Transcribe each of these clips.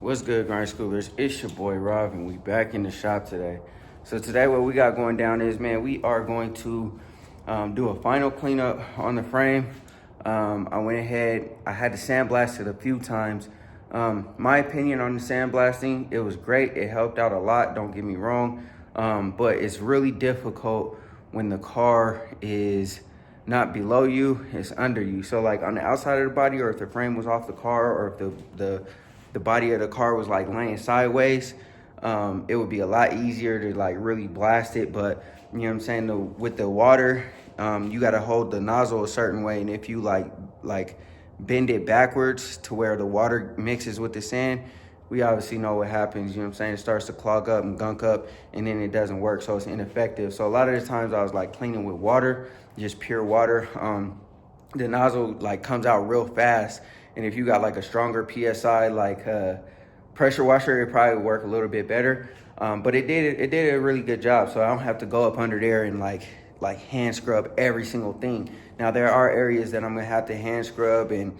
What's good, Grind Schoolers? It's your boy Rob, and we back in the shop today. So today what we got going down is, man, we are going to do a final cleanup on the frame. I went ahead, I had to sandblast it a few times. My opinion on the sandblasting, it was great. It helped out a lot, don't get me wrong. But it's really difficult when the car is not below you, it's under you. So like on the outside of the body, or if the frame was off the car, or if the body of the car was like laying sideways, it would be a lot easier to like really blast it. But you know what I'm saying, with the water, you got to hold the nozzle a certain way, and if you like bend it backwards to where the water mixes with the sand, we obviously know what happens. You know what I'm saying? It starts to clog up and gunk up, and then it doesn't work, so it's ineffective. So a lot of the times I was like cleaning with water, just pure water. The nozzle like comes out real fast, and if you got like a stronger PSI like pressure washer, it probably would work a little bit better. But it did a really good job, so I don't have to go up under there and like hand scrub every single thing. Now there are areas that I'm gonna have to hand scrub and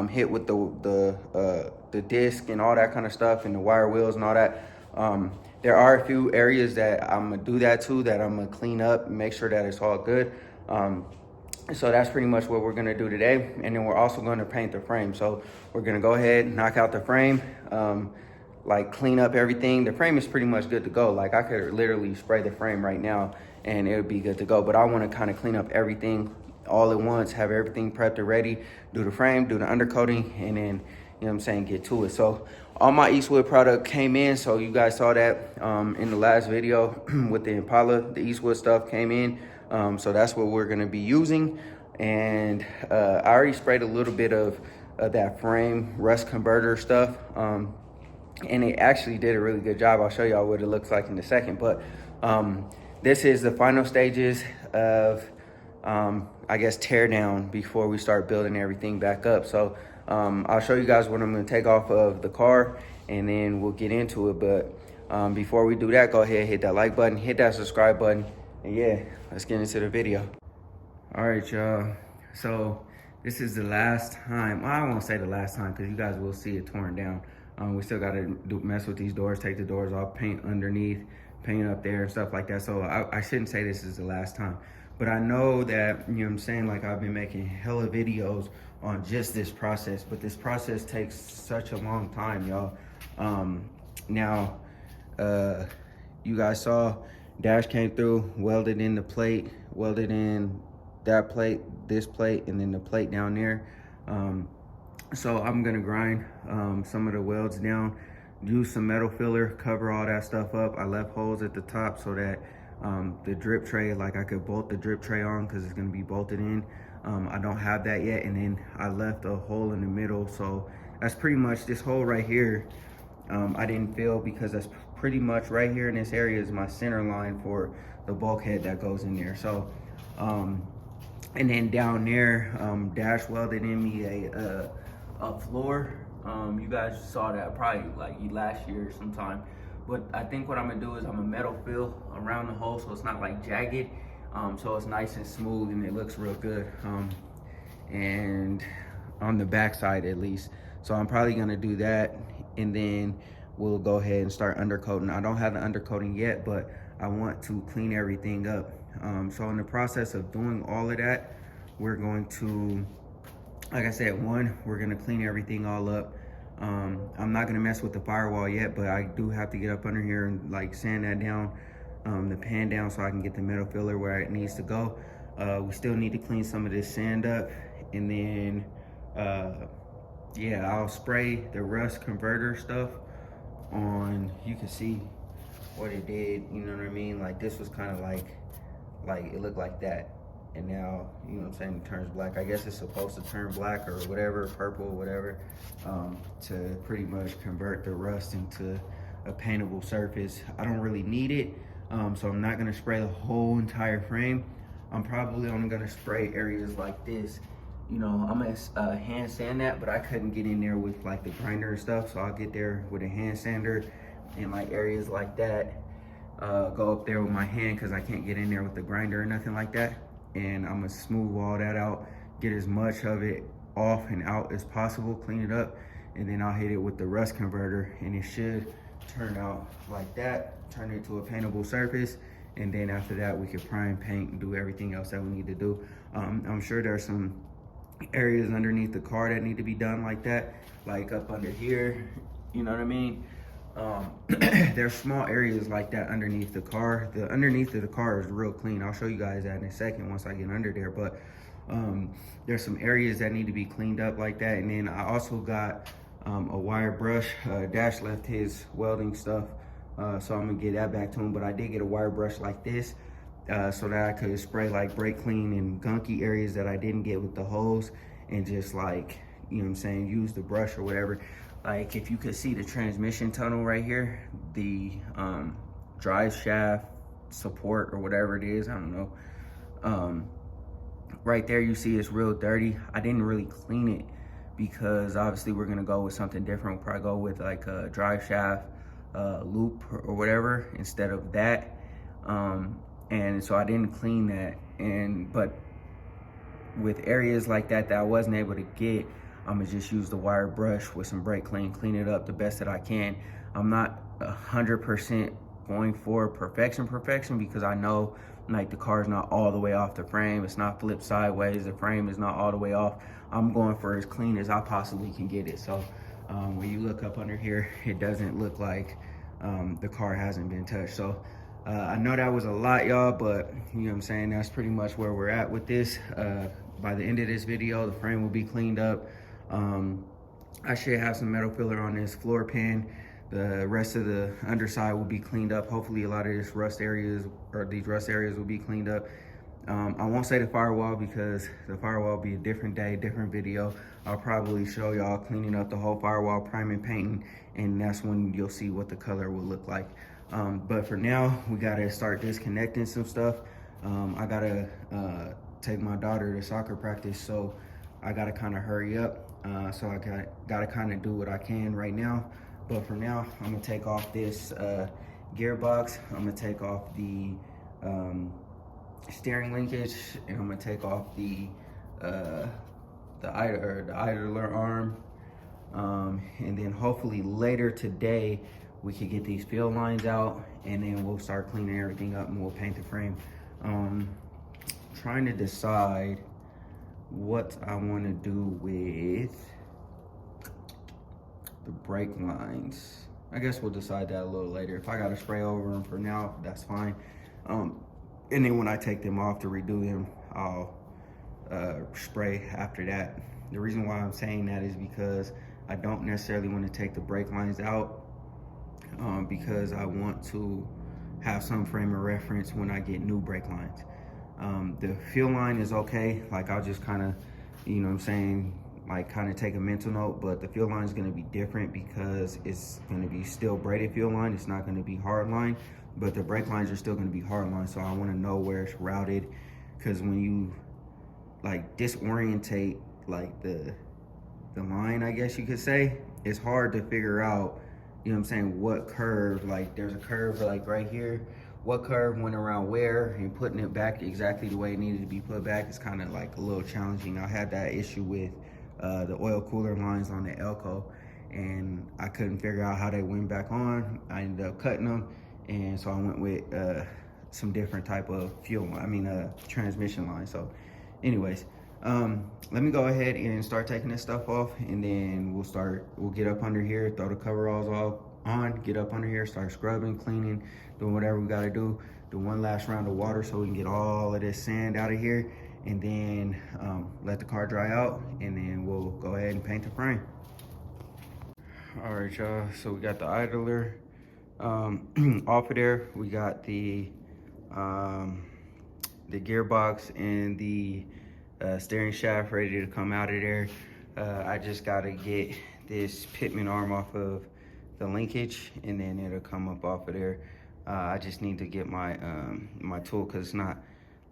hit with the disc and all that kind of stuff, and the wire wheels and all that. There are a few areas that I'm gonna do that too, that I'm gonna clean up and make sure that it's all good. So that's pretty much what we're gonna do today. And then we're also gonna paint the frame. So we're gonna go ahead, knock out the frame, like clean up everything. The frame is pretty much good to go. Like I could literally spray the frame right now and it would be good to go. But I wanna kind of clean up everything all at once, have everything prepped and ready, do the frame, do the undercoating, and then, you know what I'm saying, get to it. So all my Eastwood product came in. So you guys saw that in the last video with the Impala, the Eastwood stuff came in. So that's what we're gonna be using. And I already sprayed a little bit of that frame rust converter stuff. And it actually did a really good job. I'll show y'all what it looks like in a second. But this is the final stages of, I guess, tear down before we start building everything back up. So I'll show you guys what I'm gonna take off of the car, and then we'll get into it. But before we do that, go ahead, hit that like button, hit that subscribe button, and yeah, let's get into the video. All right, y'all. So this is the last time. Well, I won't say the last time, because you guys will see it torn down. We still got to mess with these doors, take the doors off, paint underneath, paint up there and stuff like that. So I shouldn't say this is the last time. But I know that, you know what I'm saying, like I've been making hella videos on just this process. But this process takes such a long time, y'all. Now, you guys saw dash came through, welded in the plate, welded in that plate, this plate, and then the plate down there. So I'm gonna grind some of the welds down, use some metal filler, cover all that stuff up. I left holes at the top so that the drip tray, like I could bolt the drip tray on, because it's gonna be bolted in. I don't have that yet. And then I left a hole in the middle. So that's pretty much this hole right here. I didn't fill, because that's pretty much right here in this area is my center line for the bulkhead that goes in there. So, and then down there, Dash welded in me a floor. You guys saw that probably like last year sometime. But I think what I'm gonna do is I'm gonna metal fill around the hole so it's not like jagged. So it's nice and smooth and it looks real good. And on the back side at least. So I'm probably gonna do that, and then we'll go ahead and start undercoating. I don't have the undercoating yet, but I want to clean everything up. So in the process of doing all of that, we're going to, like I said, we're gonna clean everything all up. I'm not gonna mess with the firewall yet, but I do have to get up under here and like sand that down, the pan down, so I can get the metal filler where it needs to go. We still need to clean some of this sand up, and then yeah, I'll spray the rust converter stuff on. You can see what it did, you know what I mean? Like this was kind of like it looked like that, and now, you know what I'm saying, it turns black. I guess it's supposed to turn black or whatever, purple, whatever, to pretty much convert the rust into a paintable surface. I don't really need it, so I'm not gonna spray the whole entire frame. I'm probably only gonna spray areas like this. You know, I'm gonna hand sand that, but I couldn't get in there with like the grinder and stuff, so I'll get there with a hand sander, and like areas like that, go up there with my hand, because I can't get in there with the grinder or nothing like that. And I'm gonna smooth all that out, get as much of it off and out as possible, clean it up, and then I'll hit it with the rust converter, and it should turn out like that, turn it to a paintable surface. And then after that, we can prime, paint, and do everything else that we need to do. I'm sure there's some areas underneath the car that need to be done like that, like up under here, you know what I mean? There's small areas like that underneath the car. The underneath of the car is real clean. I'll show you guys that in a second once I get under there, but there's some areas that need to be cleaned up like that. And then I also got a wire brush. Dash left his welding stuff, so I'm gonna get that back to him, but I did get a wire brush like this, so that I could spray like brake clean and gunky areas that I didn't get with the hose, and just like, you know what I'm saying, use the brush or whatever. Like if you could see the transmission tunnel right here, the drive shaft support or whatever it is, I don't know. Right there, you see it's real dirty. I didn't really clean it because obviously we're gonna go with something different. We'll probably go with like a drive shaft loop or whatever instead of that. And so I didn't clean that. But with areas like that that I wasn't able to get, I'm gonna just use the wire brush with some brake clean it up the best that I can. I'm not 100% going for perfection because I know like the car's not all the way off the frame. It's not flipped sideways. The frame is not all the way off. I'm going for as clean as I possibly can get it. So when you look up under here, it doesn't look like the car hasn't been touched. So I know that was a lot, y'all, but you know what I'm saying, that's pretty much where we're at with this. By the end of this video, the frame will be cleaned up. I should have some metal filler on this floor pan. The rest of the underside will be cleaned up. Hopefully a lot of these rust areas will be cleaned up. I won't say the firewall because the firewall will be a different day, different video. I'll probably show y'all cleaning up the whole firewall, priming, painting, and that's when you'll see what the color will look like. But for now, we gotta start disconnecting some stuff. I gotta take my daughter to soccer practice, so I gotta kind of hurry up. So I gotta kind of do what I can right now. But for now, I'm gonna take off this gearbox. I'm gonna take off the steering linkage, and I'm gonna take off the idler arm. And then hopefully later today, we could get these field lines out, and then we'll start cleaning everything up and we'll paint the frame. Trying to decide what I want to do with the brake lines. I guess we'll decide that a little later. If I gotta spray over them for now, that's fine. And then when I take them off to redo them, I'll spray after that. The reason why I'm saying that is because I don't necessarily want to take the brake lines out, because I want to have some frame of reference when I get new brake lines. The field line is okay. Like I'll just kind of, you know what I'm saying, like kind of take a mental note, but the field line is going to be different because it's going to be still braided field line. It's not going to be hard line, but the brake lines are still going to be hard line. So I want to know where it's routed, because when you like disorientate like the line, I guess you could say, it's hard to figure out, you know what I'm saying, what curve, like there's a curve like right here, what curve went around where, and putting it back exactly the way it needed to be put back is kind of like a little challenging. I had that issue with the oil cooler lines on the Elko, and I couldn't figure out how they went back on. I ended up cutting them, and so I went with some different type of transmission line. So anyways, let me go ahead and start taking this stuff off, and then we'll get up under here, throw the coveralls off on, get up under here, start scrubbing, cleaning, doing whatever we gotta do one last round of water so we can get all of this sand out of here, and then let the car dry out, and then we'll go ahead and paint the frame. All right, y'all, so we got the idler off of there. We got the gearbox and the steering shaft ready to come out of there. I just gotta get this pitman arm off of the linkage, and then it'll come up off of there. I just need to get my my tool, because it's not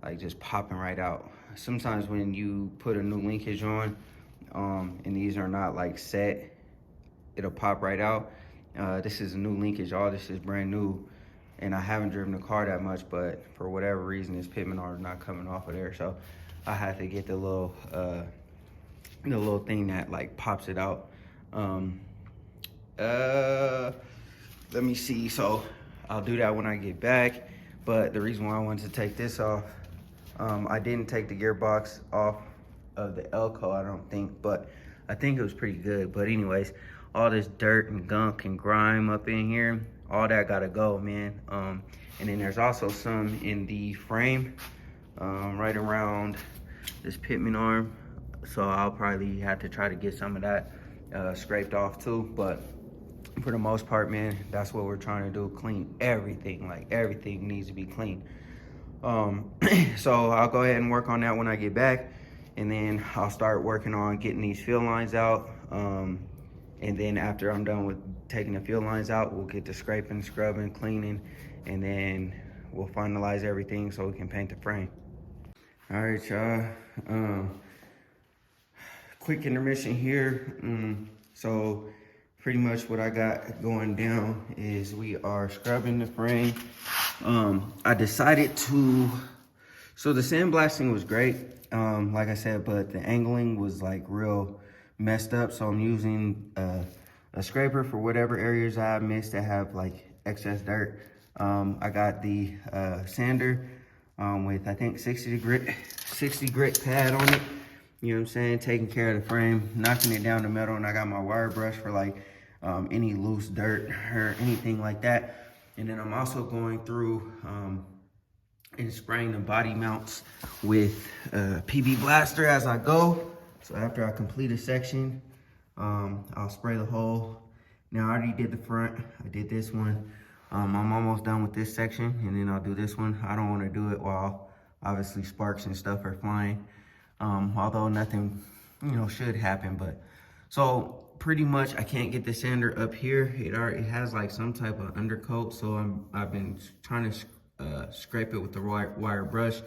like just popping right out. Sometimes when you put a new linkage on, and these are not like set, it'll pop right out. This is a new linkage, all this is brand new, and I haven't driven the car that much, but for whatever reason, this pitman arm is not coming off of there. So I had to get the little thing that like pops it out. Let me see. So I'll do that when I get back. But the reason why I wanted to take this off, I didn't take the gearbox off of the Elko, I don't think, but I think it was pretty good. But anyways, all this dirt and gunk and grime up in here, all that gotta go, man. And then there's also some in the frame, right around this pitman arm. So I'll probably have to try to get some of that scraped off too. But for the most part, man, that's what we're trying to do. Clean everything. Like, everything needs to be clean. So I'll go ahead and work on that when I get back. And then I'll start working on getting these fill lines out. And then after I'm done with taking the fill lines out, we'll get to scraping, scrubbing, cleaning, and then we'll finalize everything so we can paint the frame. All right, y'all. Quick intermission here. So pretty much what I got going down is we are scrubbing the frame. I decided to, so the sandblasting was great, like I said, but the angling was like real messed up. So I'm using a scraper for whatever areas I missed that have like excess dirt. I got the sander with, I think, 60 grit pad on it. You know what I'm saying? Taking care of the frame, knocking it down the middle, and I got my wire brush for like any loose dirt or anything like that. And then I'm also going through and spraying the body mounts with PB Blaster as I go. So after I complete a section, I'll spray the whole. Now I already did the front, I did this one. I'm almost done with this section, and then I'll do this one. I don't want to do it while obviously sparks and stuff are flying. Although nothing, you know, should happen. But so pretty much I can't get the sander up here. It has like some type of undercoat, so I've been trying to scrape it with the wire brush.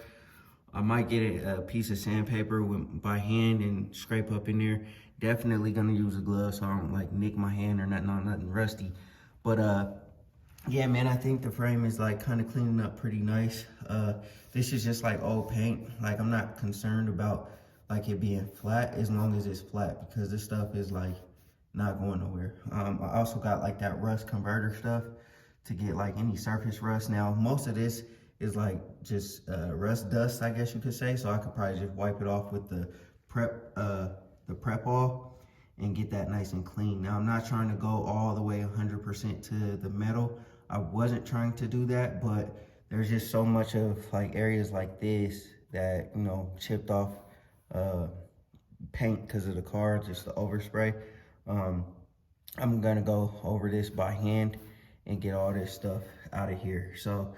I might get a piece of sandpaper by hand and scrape up in there. Definitely gonna use a glove so I don't like nick my hand or nothing rusty. But yeah, man, I think the frame is like kind of cleaning up pretty nice. This is just like old paint. Like, I'm not concerned about like it being flat as long as it's flat, because this stuff is like not going nowhere. I also got like that rust converter stuff to get like any surface rust. Now, most of this is like just rust dust, I guess you could say. So I could probably just wipe it off with the prep all and get that nice and clean. Now, I'm not trying to go all the way 100% to the metal. I wasn't trying to do that, but there's just so much of like areas like this that, you know, chipped off paint because of the car, just the overspray. I'm gonna go over this by hand and get all this stuff out of here. So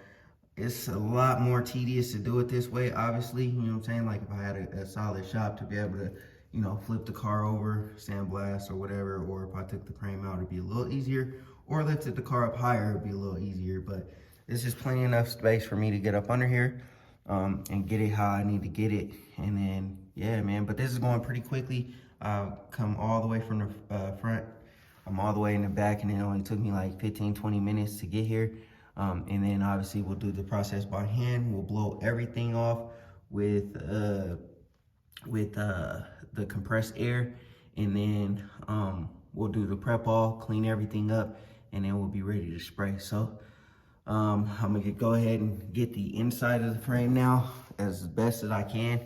it's a lot more tedious to do it this way, obviously. You know what I'm saying? Like, if I had a solid shop to be able to, you know, flip the car over, sandblast or whatever, or if I took the frame out, it'd be a little easier, or lifted the car up higher, it'd be a little easier. But it's just plenty enough space for me to get up under here and get it how I need to get it. And then, yeah, man, but this is going pretty quickly. I've come all the way from the front. I'm all the way in the back, and it only took me like 15, 20 minutes to get here. And then obviously we'll do the process by hand. We'll blow everything off with the compressed air, and then we'll do the prep all, clean everything up, and then we'll be ready to spray. So I'm gonna go ahead and get the inside of the frame now as best as I can,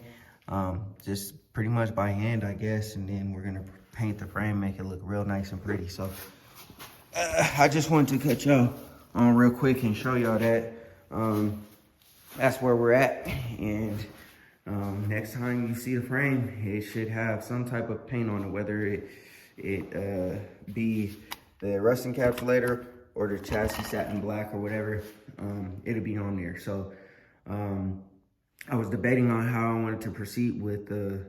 just pretty much by hand, I guess, and then we're gonna paint the frame, make it look real nice and pretty. So I just wanted to cut y'all on real quick and show y'all that that's where we're at. And next time you see the frame, it should have some type of paint on it, whether it be the rust encapsulator or the chassis satin black or whatever. It'll be on there. So I was debating on how I wanted to proceed with the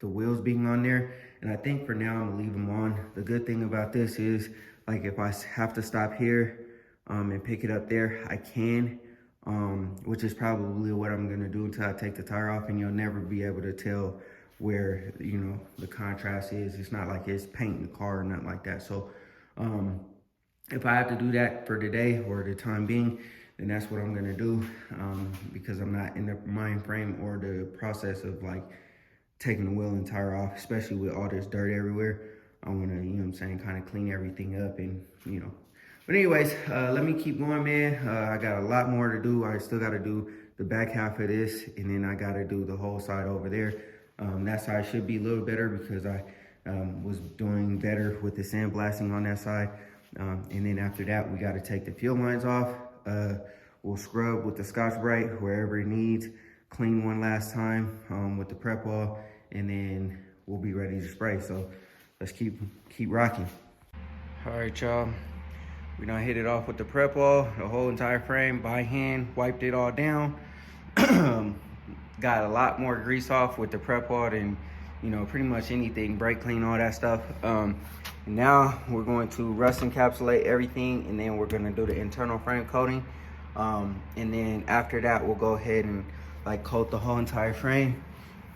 wheels being on there, and I think for now I'm gonna leave them on. The good thing about this is, like, if I have to stop here and pick it up there, I can, which is probably what I'm gonna do until I take the tire off, and you'll never be able to tell where, you know, the contrast is. It's not like it's painting the car or nothing like that. So if I have to do that for today or the time being, then that's what I'm gonna do, because I'm not in the mind frame or the process of like taking the wheel and tire off, especially with all this dirt everywhere. I want to, you know what I'm saying, kind of clean everything up and, you know. But anyways, let me keep going, man. I got a lot more to do. I still got to do the back half of this, and then I got to do the whole side over there. That side should be a little better because I was doing better with the sandblasting on that side. And then after that, we got to take the fuel lines off. We'll scrub with the Scotch-Brite wherever it needs, clean one last time with the prep wall, and then we'll be ready to spray. So let's keep rocking. All right, y'all. We done hit it off with the prep wall, the whole entire frame by hand, wiped it all down. Got a lot more grease off with the prep wall than, you know, pretty much anything, brake clean, all that stuff. Now we're going to rust encapsulate everything, and then we're gonna do the internal frame coating. And then after that, we'll go ahead and like coat the whole entire frame.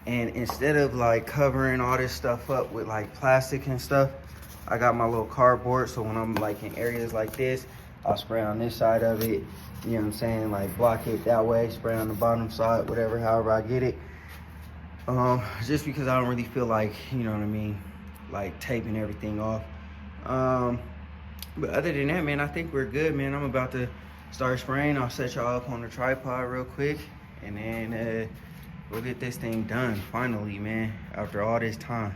And instead of like covering all this stuff up with like plastic and stuff, I got my little cardboard. So when I'm like in areas like this, I'll spray on this side of it, you know what I'm saying? Like block it that way, spray on the bottom side, whatever, however I get it. Just because I don't really feel like, you know what I mean, like taping everything off. But other than that, man, I think we're good, man. I'm about to start spraying. I'll set y'all up on the tripod real quick, and then we'll get this thing done finally, man, after all this time.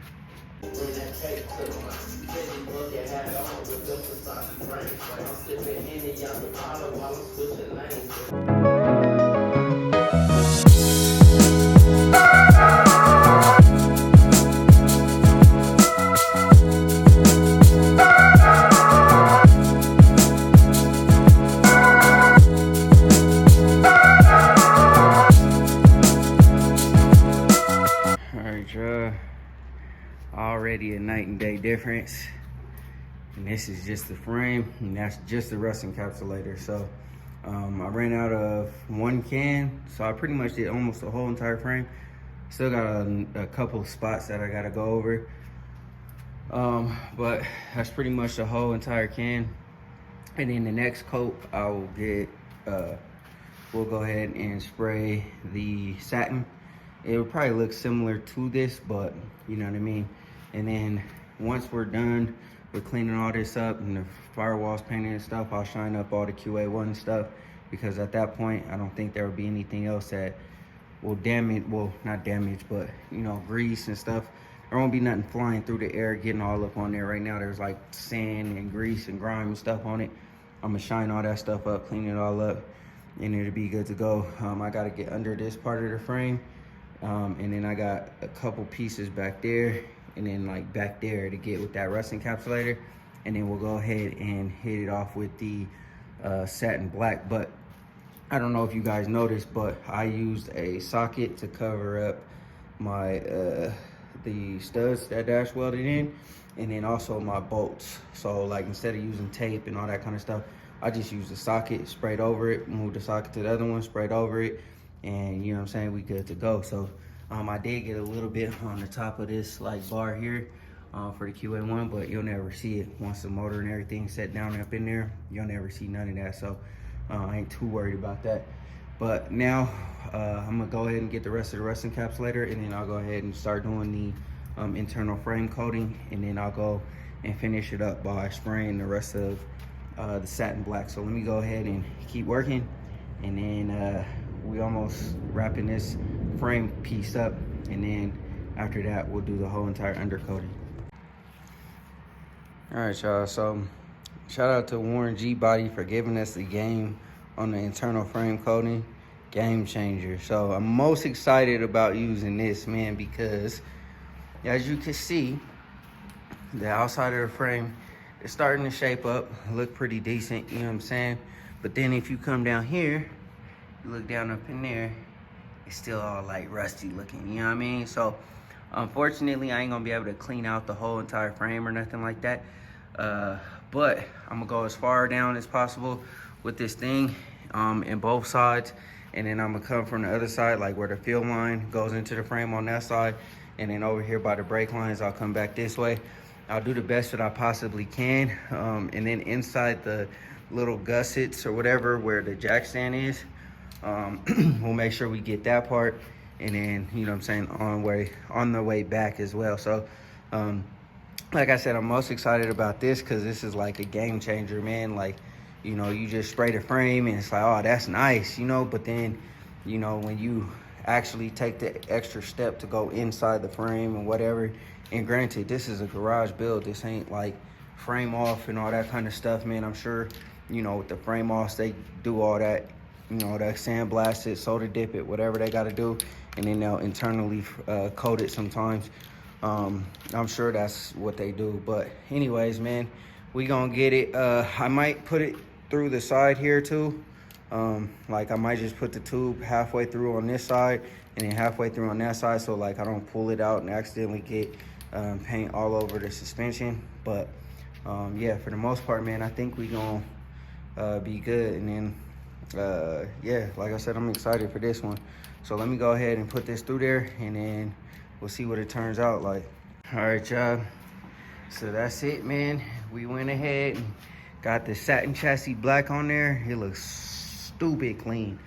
Already a night and day difference, and this is just the frame, and that's just the rust encapsulator. So I ran out of one can, so I pretty much did almost the whole entire frame. Still got a couple of spots that I gotta go over, but that's pretty much the whole entire can. And then the next coat I will get, we'll go ahead and spray the satin. It will probably look similar to this, but you know what I mean. And then once we're done with cleaning all this up and the firewalls painted and stuff, I'll shine up all the QA1 stuff, because at that point, I don't think there will be anything else that will damage, well, not damage, but, you know, grease and stuff. There won't be nothing flying through the air, getting all up on there. Right now, there's like sand and grease and grime and stuff on it. I'm gonna shine all that stuff up, clean it all up, and it'll be good to go. I gotta get under this part of the frame. And then I got a couple pieces back there, and then like back there to get with that rust encapsulator, and then we'll go ahead and hit it off with the satin black. But I don't know if you guys noticed, but I used a socket to cover up my the studs that dash welded in, and then also my bolts. So like instead of using tape and all that kind of stuff, I just used the socket, sprayed over it, moved the socket to the other one, sprayed over it, and you know what I'm saying, we good to go. So I did get a little bit on the top of this like bar here for the QA1, but you'll never see it. Once the motor and everything's set down up in there, you'll never see none of that. So I ain't too worried about that. But now I'm gonna go ahead and get the rest of the rust encapsulator, and then I'll go ahead and start doing the internal frame coating, and then I'll go and finish it up by spraying the rest of the satin black. So let me go ahead and keep working, and then we almost wrapping this frame piece up, and then after that we'll do the whole entire undercoating. All right, y'all, so shout out to Warren Gbody for giving us the game on the internal frame coating. Game changer. So I'm most excited about using this, man, because as you can see, the outside of the frame is starting to shape up, look pretty decent, you know what I'm saying? But then if you come down here, you look down up in there, it's still all like rusty looking, you know what I mean? So unfortunately, I ain't gonna be able to clean out the whole entire frame or nothing like that. But I'm gonna go as far down as possible with this thing in both sides. And then I'm gonna come from the other side, like where the field line goes into the frame on that side. And then over here by the brake lines, I'll come back this way. I'll do the best that I possibly can. And then inside the little gussets or whatever where the jack stand is, we'll make sure we get that part. And then, you know what I'm saying, on the way back as well. So like I said, I'm most excited about this because this is like a game changer, man. Like, you know, you just spray the frame and it's like, oh, that's nice, you know. But then, you know, when you actually take the extra step to go inside the frame and whatever, and granted, this is a garage build. This ain't like frame off and all that kind of stuff, man. I'm sure, you know, with the frame offs, they do all that, you know, that sandblast it, solder dip it, whatever they got to do. And then they'll internally coat it sometimes. I'm sure that's what they do. But anyways, man, we gonna get it. I might put it through the side here too. Like I might just put the tube halfway through on this side and then halfway through on that side, so like I don't pull it out and accidentally get paint all over the suspension. But yeah, for the most part, man, I think we gonna be good. And then yeah, like I said, I'm excited for this one. So let me go ahead and put this through there, and then we'll see what it turns out like. All right, y'all, so that's it, man. We went ahead and got the satin chassis black on there. It looks stupid clean.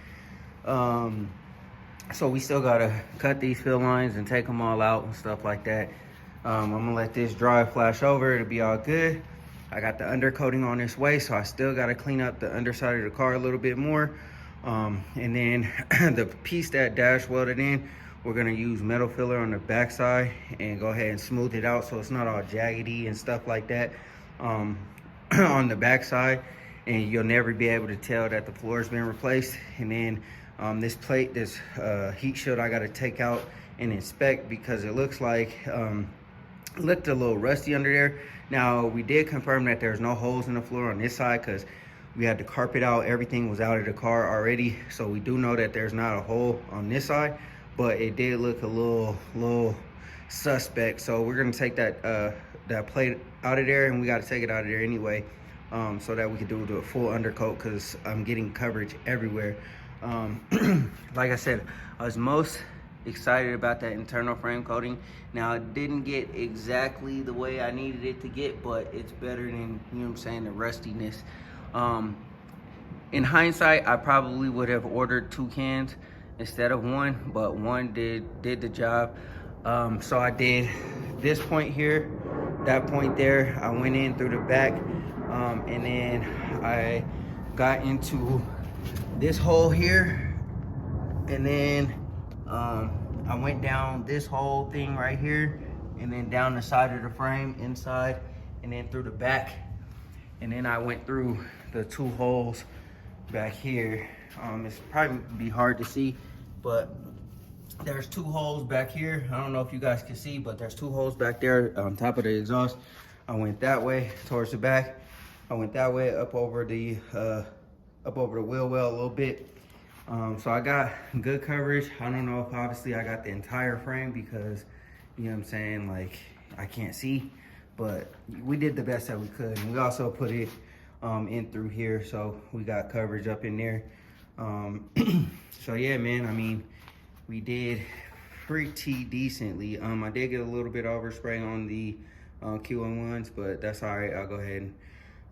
So we still gotta cut these fill lines and take them all out and stuff like that. I'm gonna let this dry, flash over, it'll be all good. I got the undercoating on this way, so I still gotta clean up the underside of the car a little bit more. And then the piece that dash welded in, we're gonna use metal filler on the backside and go ahead and smooth it out so it's not all jaggedy and stuff like that on the backside, and you'll never be able to tell that the floor's been replaced. And then this plate, this heat shield, I gotta take out and inspect because it looks like looked a little rusty under there. Now we did confirm that there's no holes in the floor on this side because we had the carpet out, everything was out of the car already, so we do know that there's not a hole on this side, but it did look a little suspect. So we're gonna take that that plate out of there, and we got to take it out of there anyway, so that we can do a full undercoat because I'm getting coverage everywhere. Like I said, I was most excited about that internal frame coating. Now it didn't get exactly the way I needed it to get, but it's better than, you know what I'm saying, the rustiness. In hindsight, I probably would have ordered 2 cans instead of 1, but 1 did the job. So I did this point here, that point there. I went in through the back, and then I got into this hole here, and then I went down this whole thing right here, and then down the side of the frame inside, and then through the back, and then I went through the 2 holes back here. It's probably be hard to see, but there's 2 holes back here. I don't know if you guys can see, but there's 2 holes back there on top of the exhaust. I went that way towards the back. I went that way up over the wheel well a little bit. So I got good coverage. I don't know if obviously I got the entire frame because, you know what I'm saying, like I can't see, but we did the best that we could. And we also put it in through here, so we got coverage up in there. So yeah, man, I mean, we did pretty decently. I did get a little bit overspray on the Q1s, but that's all right. I'll go ahead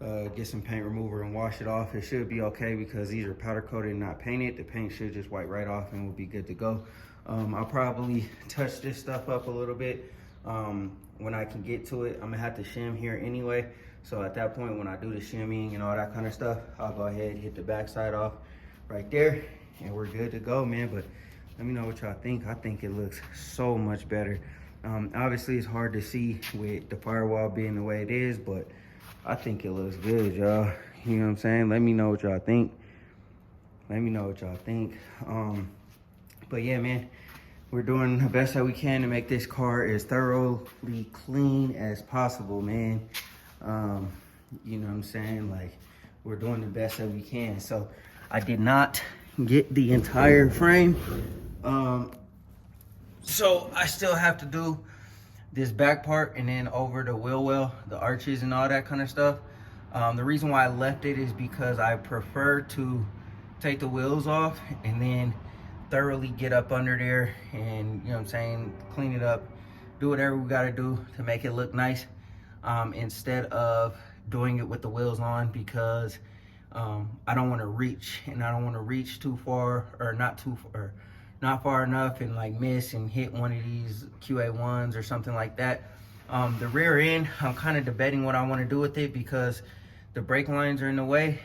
and get some paint remover and wash it off. It should be okay because these are powder coated, not painted. The paint should just wipe right off and we'll be good to go. I'll probably touch this stuff up a little bit when I can get to it. I'm gonna have to shim here anyway. So at that point, when I do the shimming and all that kind of stuff, I'll go ahead and hit the backside off right there and we're good to go, man. But let me know what y'all think. I think it looks so much better. Obviously it's hard to see with the firewall being the way it is, but I think it looks good, y'all. You know what I'm saying? Let me know what y'all think. Let me know what y'all think. But yeah, man, we're doing the best that we can to make this car as thoroughly clean as possible, man. You know what I'm saying? Like, we're doing the best that we can. So I did not get the entire frame. So I still have to do this back part and then over the wheel well, the arches and all that kind of stuff. The reason why I left it is because I prefer to take the wheels off and then thoroughly get up under there and, you know what I'm saying, clean it up, do whatever we got to do to make it look nice, instead of doing it with the wheels on, because I don't want to reach, and I don't want to reach too far or not far enough and like miss and hit one of these QA1s or something like that. The rear end, I'm kind of debating what I want to do with it because the brake lines are in the way.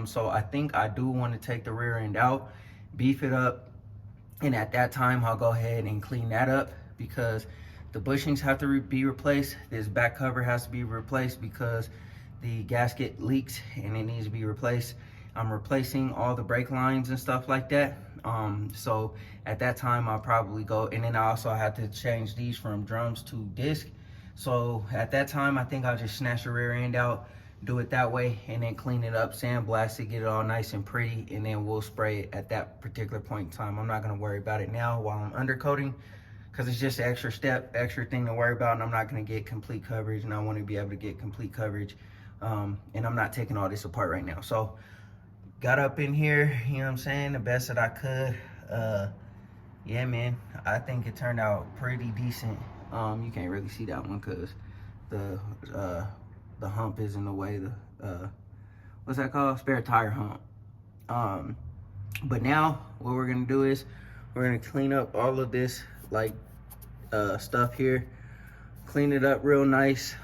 So I think I do want to take the rear end out, beef it up, and at that time I'll go ahead and clean that up because the bushings have to be replaced. This back cover has to be replaced because the gasket leaks and it needs to be replaced. I'm replacing all the brake lines and stuff like that. So at that time I'll probably go, and then I also have to change these from drums to disc. So at that time I think I'll just snatch the rear end out, do it that way, and then clean it up, sandblast it, get it all nice and pretty, and then we'll spray it at that particular point in time. I'm not gonna worry about it now while I'm undercoating because it's just an extra step, extra thing to worry about, and I'm not gonna get complete coverage, and I wanna be able to get complete coverage. And I'm not taking all this apart right now. So got up in here, you know what I'm saying, the best that I could. Yeah, man, I think it turned out pretty decent. You can't really see that one because the hump is in the way. The what's that called? Spare tire hump. But now what we're gonna do is we're gonna clean up all of this like stuff here, clean it up real nice.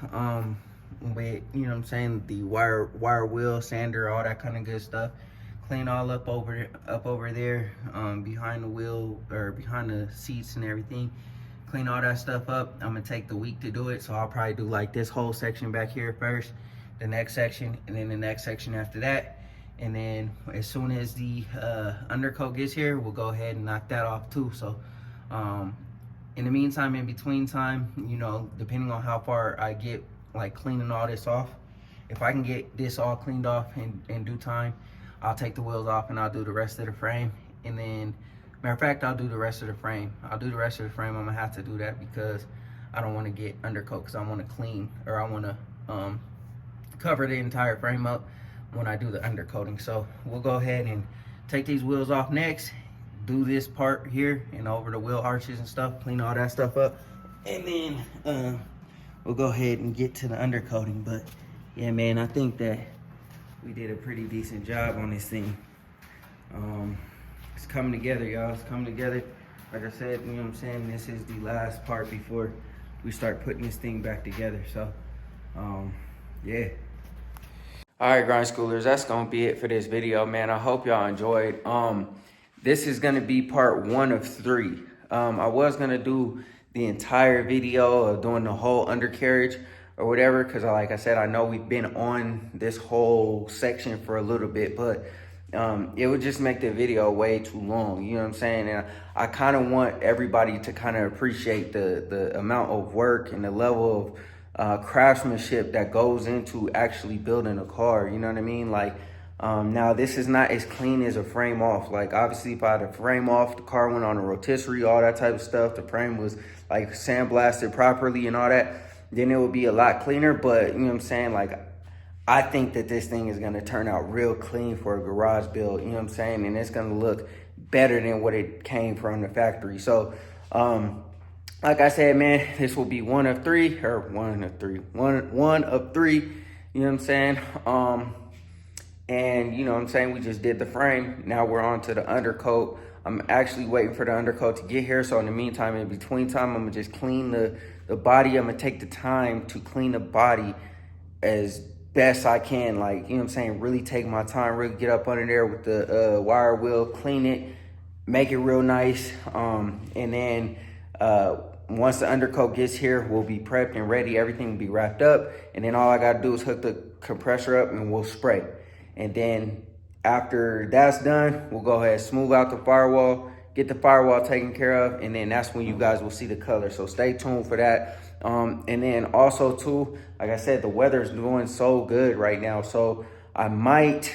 With, you know what I'm saying, the wire wheel sander, all that kind of good stuff. Clean all up over there, behind the wheel or behind the seats and everything. Clean all that stuff up. I'm gonna take the week to do it, so I'll probably do like this whole section back here first, the next section, and then the next section after that. And then as soon as the undercoat gets here, we'll go ahead and knock that off too. So in the meantime, in between time, you know, depending on how far I get like cleaning all this off, if I can get this all cleaned off in due time, I'll take the wheels off and I'll do the rest of the frame. And then, matter of fact, I'll do the rest of the frame. I'm gonna have to do that because I don't want to get undercoat, because I want to clean, or I want to cover the entire frame up when I do the undercoating. So we'll go ahead and take these wheels off next, do this part here and over the wheel arches and stuff, clean all that stuff up, and then we'll go ahead and get to the undercoating. But yeah, man, I think that we did a pretty decent job on this thing. It's coming together, y'all. It's coming together. Like I said, you know what I'm saying, this is the last part before we start putting this thing back together. So yeah. All right, grind schoolers, that's gonna be it for this video, man. I hope y'all enjoyed. This is gonna be part 1 of 3. I was gonna do the entire video of doing the whole undercarriage or whatever, because like I said, I know we've been on this whole section for a little bit, but it would just make the video way too long, you know what I'm saying? And I kind of want everybody to kind of appreciate the amount of work and the level of craftsmanship that goes into actually building a car, you know what I mean? Like, now this is not as clean as a frame off. Like, obviously if I had a frame off, the car went on a rotisserie, all that type of stuff, the frame was like sandblasted properly and all that, then it would be a lot cleaner. But you know what I'm saying, like, I think that this thing is gonna turn out real clean for a garage build, you know what I'm saying? And it's gonna look better than what it came from the factory. So like I said, man, this will be one of three, you know what I'm saying? And you know what I'm saying, we just did the frame. Now we're on to the undercoat. I'm actually waiting for the undercoat to get here. So in the meantime, in between time, I'm gonna just clean the body. I'm gonna take the time to clean the body as best I can. Like, you know what I'm saying, really take my time, really get up under there with the wire wheel, clean it, make it real nice. And then once the undercoat gets here, we'll be prepped and ready. Everything will be wrapped up. And then all I gotta do is hook the compressor up and we'll spray. And then after that's done, we'll go ahead and smooth out the firewall, get the firewall taken care of, and then that's when you guys will see the color. So stay tuned for that. And then also too, like I said, the weather's doing so good right now. So I might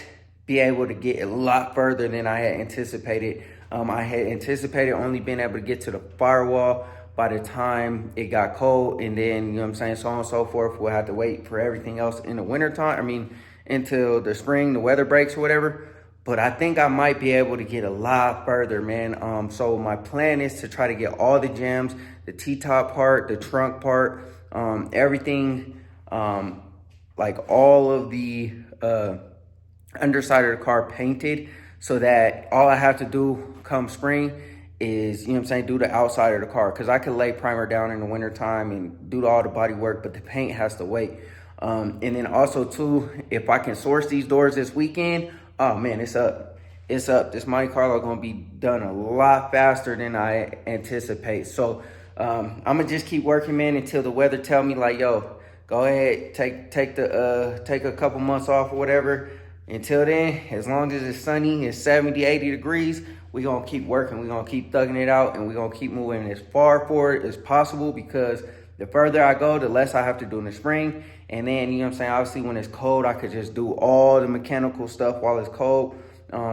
be able to get a lot further than I had anticipated. I had anticipated only being able to get to the firewall by the time it got cold, and then, you know what I'm saying, so on and so forth. We'll have to wait for everything else in the winter time. I mean, until the spring, the weather breaks or whatever. But I think I might be able to get a lot further, man. So my plan is to try to get all the gems, the T-top part, the trunk part, everything, like all of the underside of the car painted, so that all I have to do come spring is, you know what I'm saying, do the outside of the car. Because I could lay primer down in the wintertime and do all the body work, but the paint has to wait. And then also, too, if I can source these doors this weekend, oh, man, it's up. It's up. This Monte Carlo going to be done a lot faster than I anticipate. So I'm going to just keep working, man, until the weather tell me, like, yo, go ahead, take a couple months off or whatever. Until then, as long as it's sunny, it's 70, 80 degrees, we're going to keep working. We're going to keep thugging it out, and we're going to keep moving as far forward as possible, because the further I go, the less I have to do in the spring. And then, you know what I'm saying, obviously when it's cold, I could just do all the mechanical stuff while it's cold,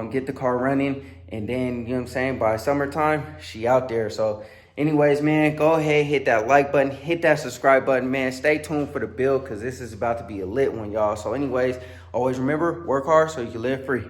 get the car running. And then, you know what I'm saying, by summertime, she out there. So anyways, man, go ahead, hit that like button, hit that subscribe button, man. Stay tuned for the build, because this is about to be a lit one, y'all. So anyways, always remember, work hard so you can live free.